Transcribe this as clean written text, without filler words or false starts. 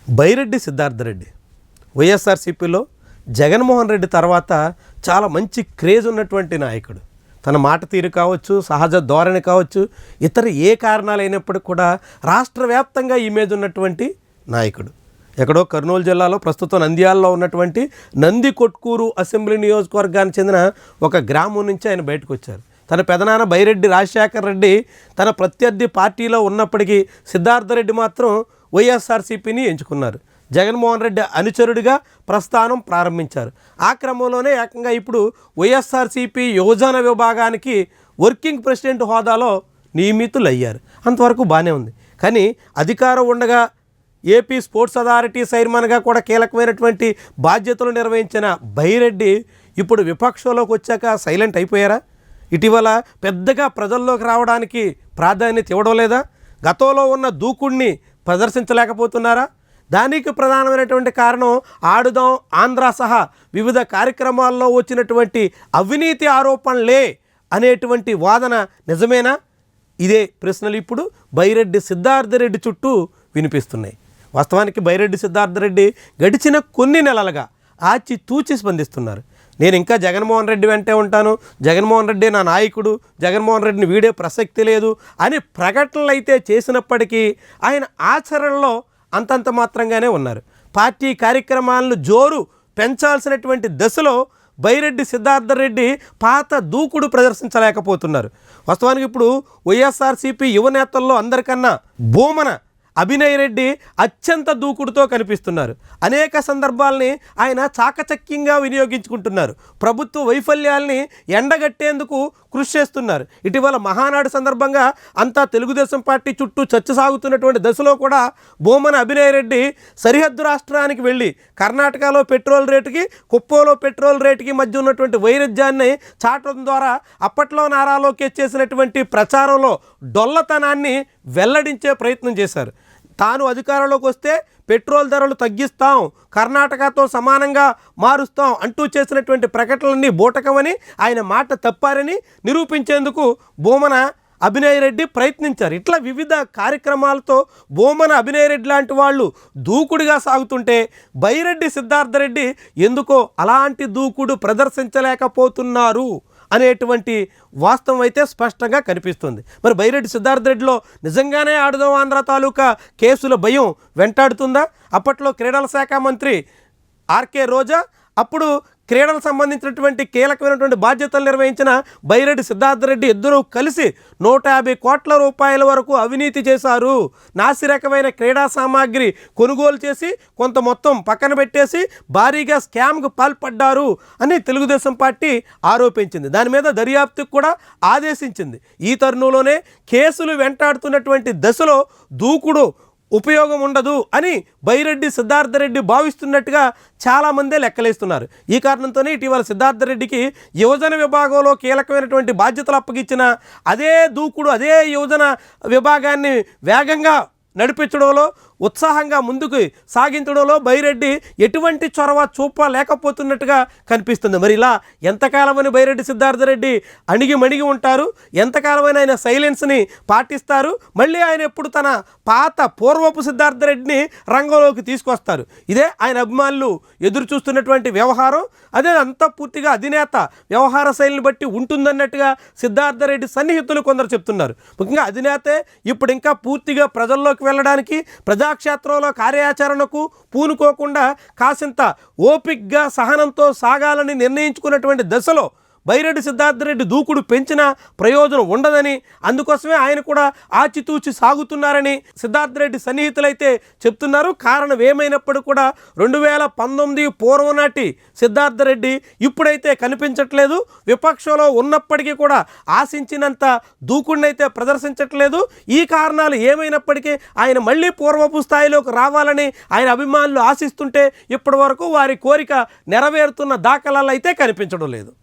బైరెడ్డి సిద్ధార్థరెడ్డి వైఎస్ఆర్సీపీలో జగన్మోహన్ రెడ్డి తర్వాత చాలా మంచి క్రేజ్ ఉన్నటువంటి నాయకుడు. తన మాట తీరు కావచ్చు, సహజ ధోరణి కావచ్చు, ఇతర ఏ కారణాలైనప్పటికీ కూడా రాష్ట్ర వ్యాప్తంగా ఇమేజ్ ఉన్నటువంటి నాయకుడు. ఎక్కడో కర్నూలు జిల్లాలో ప్రస్తుతం నంద్యాలలో ఉన్నటువంటి నందికొట్కూరు అసెంబ్లీ నియోజకవర్గానికి చెందిన ఒక గ్రామం నుంచి ఆయన బయటకు వచ్చారు. తన పెదనాన్న బైరెడ్డి రాజశేఖర రెడ్డి తన ప్రత్యర్థి పార్టీలో ఉన్నప్పటికీ సిద్ధార్థరెడ్డి మాత్రం వైఎస్ఆర్సీపీని ఎంచుకున్నారు. జగన్మోహన్ రెడ్డి అనుచరుడిగా ప్రస్థానం ప్రారంభించారు. ఆ క్రమంలోనే ఏకంగా ఇప్పుడు వైఎస్ఆర్సీపీ యువజన విభాగానికి వర్కింగ్ ప్రెసిడెంట్ హోదాలో నియమితులయ్యారు. అంతవరకు బాగానే ఉంది. కానీ అధికారం ఉండగా ఏపీ స్పోర్ట్స్ అథారిటీ చైర్మన్గా కూడా కీలకమైనటువంటి బాధ్యతలు నిర్వహించిన బైరెడ్డి ఇప్పుడు విపక్షంలోకి వచ్చాక సైలెంట్ అయిపోయారా? ఇటీవల పెద్దగా ప్రజల్లోకి రావడానికి ప్రాధాన్యత ఇవ్వడం లేదా? గతంలో ఉన్న దూకుడిని ప్రదర్శించలేకపోతున్నారా? దానికి ప్రధానమైనటువంటి కారణం ఆడుదాం ఆంధ్ర సహా వివిధ కార్యక్రమాల్లో వచ్చినటువంటి అవినీతి ఆరోపణలే అనేటువంటి వాదన నిజమేనా? ఇదే ప్రశ్నలు ఇప్పుడు బైరెడ్డి సిద్ధార్థరెడ్డి చుట్టూ వినిపిస్తున్నాయి. వాస్తవానికి బైరెడ్డి సిద్ధార్థరెడ్డి గడిచిన కొన్ని నెలలుగా ఆచితూచి స్పందిస్తున్నారు. నేను ఇంకా జగన్మోహన్ రెడ్డి వెంటే ఉంటాను, జగన్మోహన్ రెడ్డి నా నాయకుడు, జగన్మోహన్ రెడ్డిని వీడే ప్రసక్తి లేదు అని ప్రకటనలు అయితే చేసినప్పటికీ ఆయన ఆచరణలో అంతంత మాత్రంగానే ఉన్నారు. పార్టీ కార్యక్రమాలను జోరు పెంచాల్సినటువంటి దశలో బైరెడ్డి సిద్ధార్థరెడ్డి పాత దూకుడు ప్రదర్శించలేకపోతున్నారు. వాస్తవానికి ఇప్పుడు వైఎస్ఆర్సీపీ యువనేతల్లో అందరికన్నా భూమన అభినయ్ రెడ్డి అత్యంత దూకుడుతో కనిపిస్తున్నారు. అనేక సందర్భాల్ని ఆయన చాకచక్యంగా వినియోగించుకుంటున్నారు. ప్రభుత్వ వైఫల్యాల్ని ఎండగట్టేందుకు కృషి చేస్తున్నారు. ఇటీవల మహానాడు సందర్భంగా అంతా తెలుగుదేశం పార్టీ చుట్టూ చర్చ సాగుతున్నటువంటి దశలో కూడా భూమన అభినయ్ రెడ్డి సరిహద్దు రాష్ట్రానికి వెళ్ళి కర్ణాటకలో పెట్రోల్ రేటుకి, కుప్పోలో పెట్రోల్ రేటుకి మధ్య ఉన్నటువంటి వైరుధ్యాన్ని చాటడం ద్వారా అప్పట్లో నారా లోకేష్ చేసినటువంటి ప్రచారంలో డొల్లతనాన్ని వెల్లడించే ప్రయత్నం చేశారు. తాను అధికారంలోకి వస్తే పెట్రోల్ ధరలు తగ్గిస్తాం, కర్ణాటకతో సమానంగా మారుస్తాం అంటూ చేసినటువంటి ప్రకటనలన్నీ బూటకమని, ఆయన మాట తప్పారని నిరూపించేందుకు భూమన అభినయ్ రెడ్డి ప్రయత్నించారు. ఇట్లా వివిధ కార్యక్రమాలతో భూమన అభినయ్ రెడ్డి లాంటి వాళ్ళు దూకుడుగా సాగుతుంటే బైరెడ్డి సిద్ధార్థరెడ్డి ఎందుకో అలాంటి దూకుడు ప్రదర్శించలేకపోతున్నారు అనేటువంటి వాస్తవం అయితే స్పష్టంగా కనిపిస్తుంది. మరి బైరెడ్డి సిద్ధార్థరెడ్డిలో నిజంగానే ఆడుదాం ఆంధ్ర తాలూకా కేసుల భయం వెంటాడుతుందా? అప్పట్లో క్రీడల శాఖ మంత్రి ఆర్కే రోజా, అప్పుడు క్రీడలకు సంబంధించినటువంటి కీలకమైనటువంటి బాధ్యతలు నిర్వహించిన బైరెడ్డి సిద్ధార్థరెడ్డి ఇద్దరూ కలిసి 150 కోట్ల రూపాయల వరకు అవినీతి చేశారు. నాసిరకమైన క్రీడా సామాగ్రి కొనుగోలు చేసి కొంత మొత్తం పక్కన పెట్టేసి భారీగా స్కామ్కు పాల్పడ్డారు అని తెలుగుదేశం పార్టీ ఆరోపించింది. దాని మీద దర్యాప్తుకు కూడా ఆదేశించింది. ఈ తరుణంలోనే కేసులు వెంటాడుతున్నటువంటి దశలో దూకుడు ఉపయోగం ఉండదు అని బైరెడ్డి సిద్ధార్థరెడ్డి భావిస్తున్నట్టుగా చాలామందే లెక్కలేస్తున్నారు. ఈ కారణంతోనే ఇటీవల సిద్ధార్థరెడ్డికి యువజన విభాగంలో కీలకమైనటువంటి బాధ్యతలు అప్పగించిన అదే దూకుడు, అదే యువజన విభాగాన్ని వేగంగా నడిపించడంలో, ఉత్సాహంగా ముందుకు సాగించడంలో బైరెడ్డి ఎటువంటి చొరవ చూపలేకపోతున్నట్టుగా కనిపిస్తుంది. మరి ఇలా ఎంతకాలమని బైరెడ్డి సిద్ధార్థరెడ్డి అణిగి ఉంటారు? ఎంతకాలమైన ఆయన సైలెన్స్ని పాటిస్తారు? మళ్ళీ ఆయన ఎప్పుడు తన పాత పూర్వపు సిద్ధార్థరెడ్డిని రంగంలోకి తీసుకొస్తారు? ఇదే ఆయన అభిమానులు ఎదురు చూస్తున్నటువంటి వ్యవహారం. అదే అంతా పూర్తిగా అధినేత వ్యవహార శైలిని బట్టి ఉంటుందన్నట్టుగా సిద్ధార్థరెడ్డి సన్నిహితులు కొందరు చెప్తున్నారు. ముఖ్యంగా అధినేతే ఇప్పుడు ఇంకా పూర్తిగా ప్రజల్లోకి వెళ్ళడానికి, ప్రజాక్షేత్రంలో కార్యాచరణకు పూనుకోకుండా కాసింత ఓపిక్గా సహనంతో సాగాలని నిర్ణయించుకున్నటువంటి దశలో బైరెడ్డి సిద్ధార్థరెడ్డి దూకుడు పెంచిన ప్రయోజనం ఉండదని, అందుకోసమే ఆయన కూడా ఆచితూచి సాగుతున్నారని సిద్ధార్థరెడ్డి సన్నిహితులైతే చెప్తున్నారు. కారణం ఏమైనప్పుడు కూడా 2019 పూర్వం నాటి సిద్ధార్థరెడ్డి ఇప్పుడైతే కనిపించట్లేదు. విపక్షంలో ఉన్నప్పటికీ కూడా ఆశించినంత దూకుడినైతే ప్రదర్శించట్లేదు. ఈ కారణాలు ఏమైనప్పటికీ ఆయన మళ్ళీ పూర్వపు స్థాయిలోకి రావాలని ఆయన అభిమానులు ఆశిస్తుంటే ఇప్పటి వరకు వారి కోరిక నెరవేరుతున్న దాఖలాలు అయితే కనిపించడం లేదు.